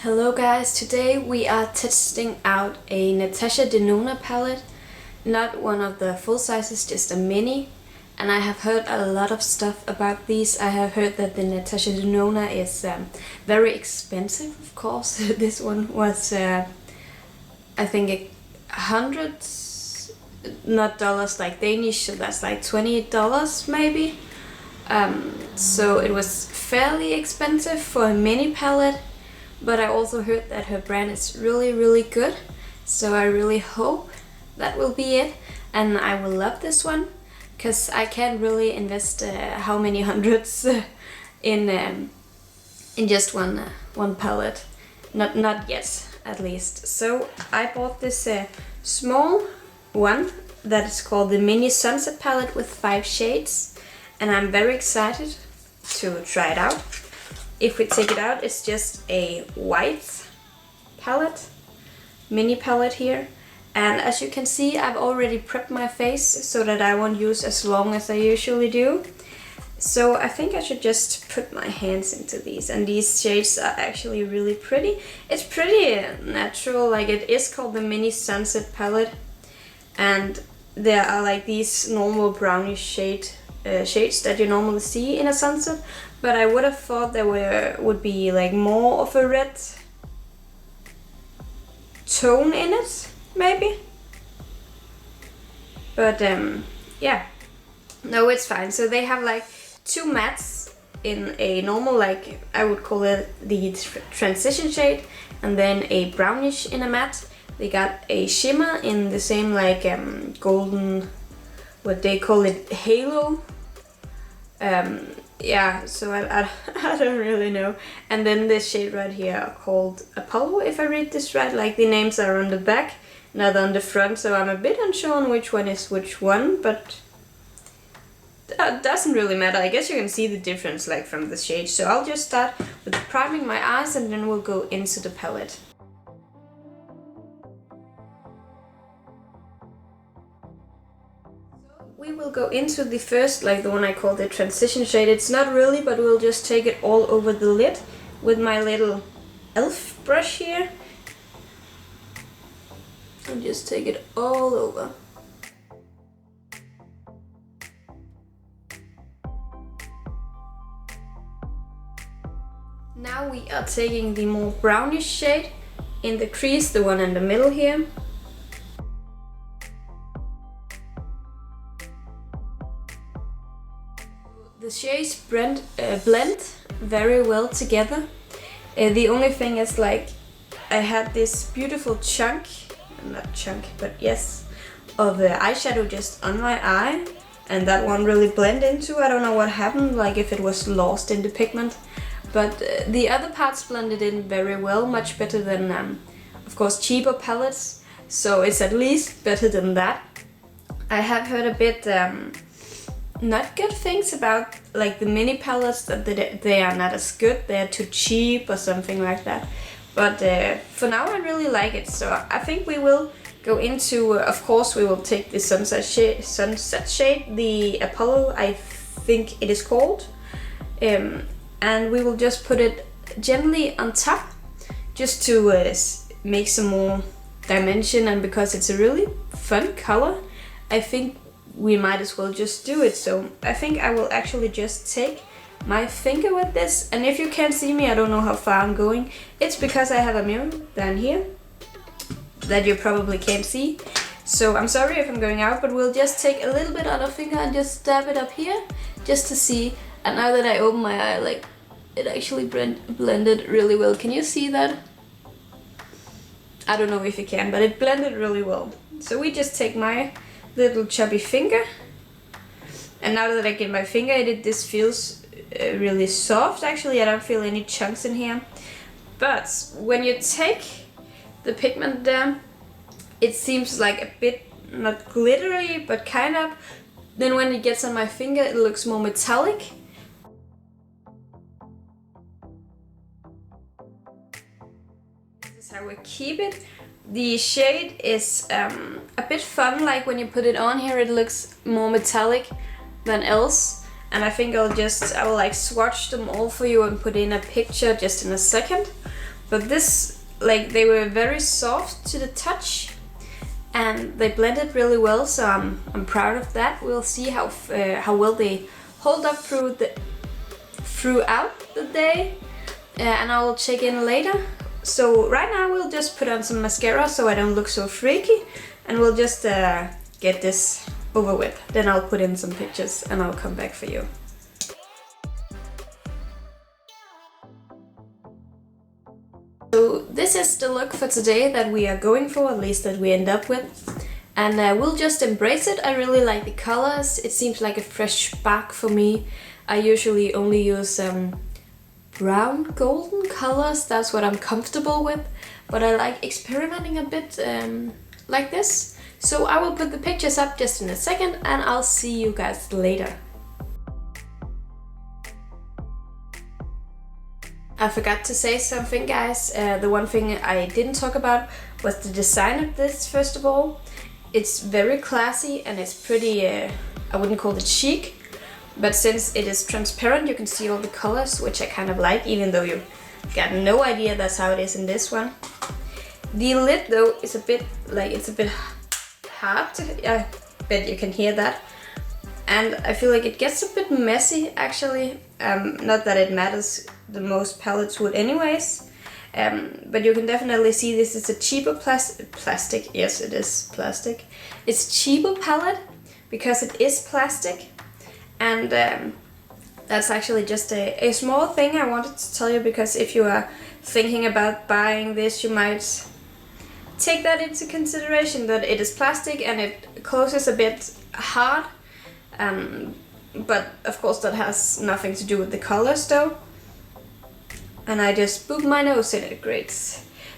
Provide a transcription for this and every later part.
Hello guys, today we are testing out a Natasha Denona palette, not one of the full sizes, just a mini. And I have heard a lot of stuff about these. I have heard that the Natasha Denona is very expensive, of course. This one was, I think, $100, not dollars like Danish, so that's like $20 maybe. So it was fairly expensive for a mini palette. But I also heard that her brand is really good, so I really hope that will be it, and I will love this one, because I can't really invest how many hundreds in just one palette, not yet at least. So I bought this small one that is called the Mini Sunset palette with 5 shades, and I'm very excited to try it out. If we take it out, it's just a white palette, mini palette here. And as you can see, I've already prepped my face so that I won't use as long as I usually do. So I think I should just put my hands into these. And these shades are actually really pretty. It's pretty natural, like it is called the Mini Sunset palette. And there are like these normal brownish shades that you normally see in a sunset. But I would have thought there would be like more of a red tone in it, maybe. But yeah, no, it's fine. So they have like 2 mattes in a normal, like I would call it the transition shade, and then a brownish in a matte. They got a shimmer in the same like golden, what they call it, halo. Yeah, so I don't really know. And then this shade right here called Apollo, if I read this right, like the names are on the back, not on the front, so I'm a bit unsure on which one is which one, but that doesn't really matter. I guess you can see the difference like from the shade. So I'll just start with priming my eyes and then we'll go into the palette. We will go into the first, like the one I call the transition shade. It's not really, but we'll just take it all over the lid with my little elf brush here. And just take it all over. Now we are taking the more brownish shade in the crease, the one in the middle here. The shades blend very well together. The only thing is, like, I had this beautiful chunk, not chunk, but yes, of eyeshadow just on my eye, and that one really blended into. I don't know what happened, like if it was lost in the pigment, but the other parts blended in very well, much better than, of course, cheaper palettes. So it's at least better than that. I have heard a bit not good things about like the mini palettes, that they are not as good, they are too cheap or something like that. But for now I really like it, so I think we will go into, of course we will take the sunset shade, the Apollo I think it is called, and we will just put it gently on top just to make some more dimension, and because it's a really fun color, I think we might as well just do it. So I think I will actually just take my finger with this, and if you can't see me, I don't know how far I'm going. It's because I have a mirror down here that you probably can't see. So I'm sorry if I'm going out, but we'll just take a little bit on our finger and just dab it up here, just to see. And now that I open my eye, like, it actually blended really well. Can you see that? I don't know if you can, but it blended really well. So we just take my little chubby finger, and now that I get my finger in it, this feels really soft. Actually, I don't feel any chunks in here. But when you take the pigment down, it seems like a bit, not glittery, but kind of. Then when it gets on my finger, it looks more metallic. This is how we keep it. The shade is a bit fun, like when you put it on here it looks more metallic than else. And I think I will like swatch them all for you and put in a picture just in a second. But this, like, they were very soft to the touch and they blended really well, so I'm proud of that. We'll see how well they hold up throughout the day, and I will check in later. So right now we'll just put on some mascara so I don't look so freaky, and we'll just get this over with. Then I'll put in some pictures and I'll come back for you. So this is the look for today that we are going for, at least that we end up with. And we'll just embrace it. I really like the colors. It seems like a fresh spark for me. I usually only use brown golden colors. That's what I'm comfortable with. But I like experimenting a bit like this. So I will put the pictures up just in a second and I'll see you guys later. I forgot to say something, guys. The one thing I didn't talk about was the design of this, first of all. It's very classy and it's pretty, I wouldn't call it chic, but since it is transparent you can see all the colors, which I kind of like, even though you got no idea that's how it is in this one. The lid though is a bit, like, it's a bit hard to, I bet you can hear that. And I feel like it gets a bit messy actually. Not that it matters, the most palettes would anyways. But you can definitely see this is a cheaper plastic. Yes, it is plastic. It's cheaper palette because it is plastic. And that's actually just a small thing I wanted to tell you, because if you are thinking about buying this, you might take that into consideration, that it is plastic and it closes a bit hard. But of course that has nothing to do with the colors though. And I just booped my nose in it, great.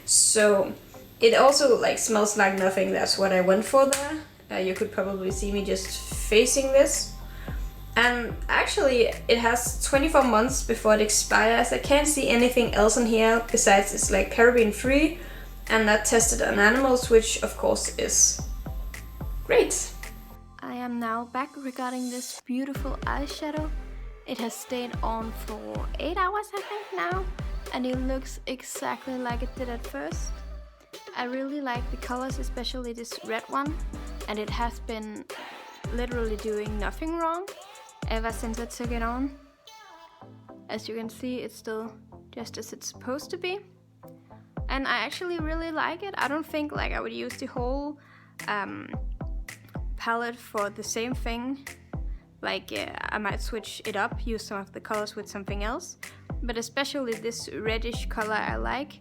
So it also like smells like nothing, that's what I went for there. You could probably see me just facing this. And actually it has 24 months before it expires. I can't see anything else in here besides it's like paraben free and not tested on animals, which of course is great. I am now back regarding this beautiful eyeshadow. It has stayed on for 8 hours I think now, and it looks exactly like it did at first. I really like the colors, especially this red one, and it has been literally doing nothing wrong ever since I took it on. As you can see, it's still just as it's supposed to be, and I actually really like it. I don't think like I would use the whole palette for the same thing. Like I might switch it up, use some of the colors with something else, but especially this reddish color I like,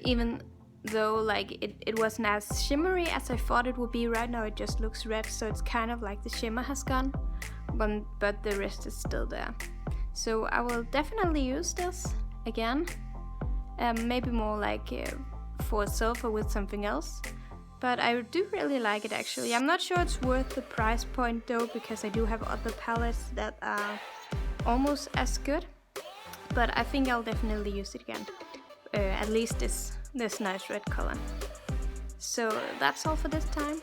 even though like it wasn't as shimmery as I thought it would be. Right now it just looks red, so it's kind of like the shimmer has gone, but the rest is still there. So I will definitely use this again, maybe more like for itself or with something else. But I do really like it actually. I'm not sure it's worth the price point though, because I do have other palettes that are almost as good. But I think I'll definitely use it again. At least this nice red color. So that's all for this time.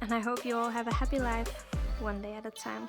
And I hope you all have a happy life, one day at a time.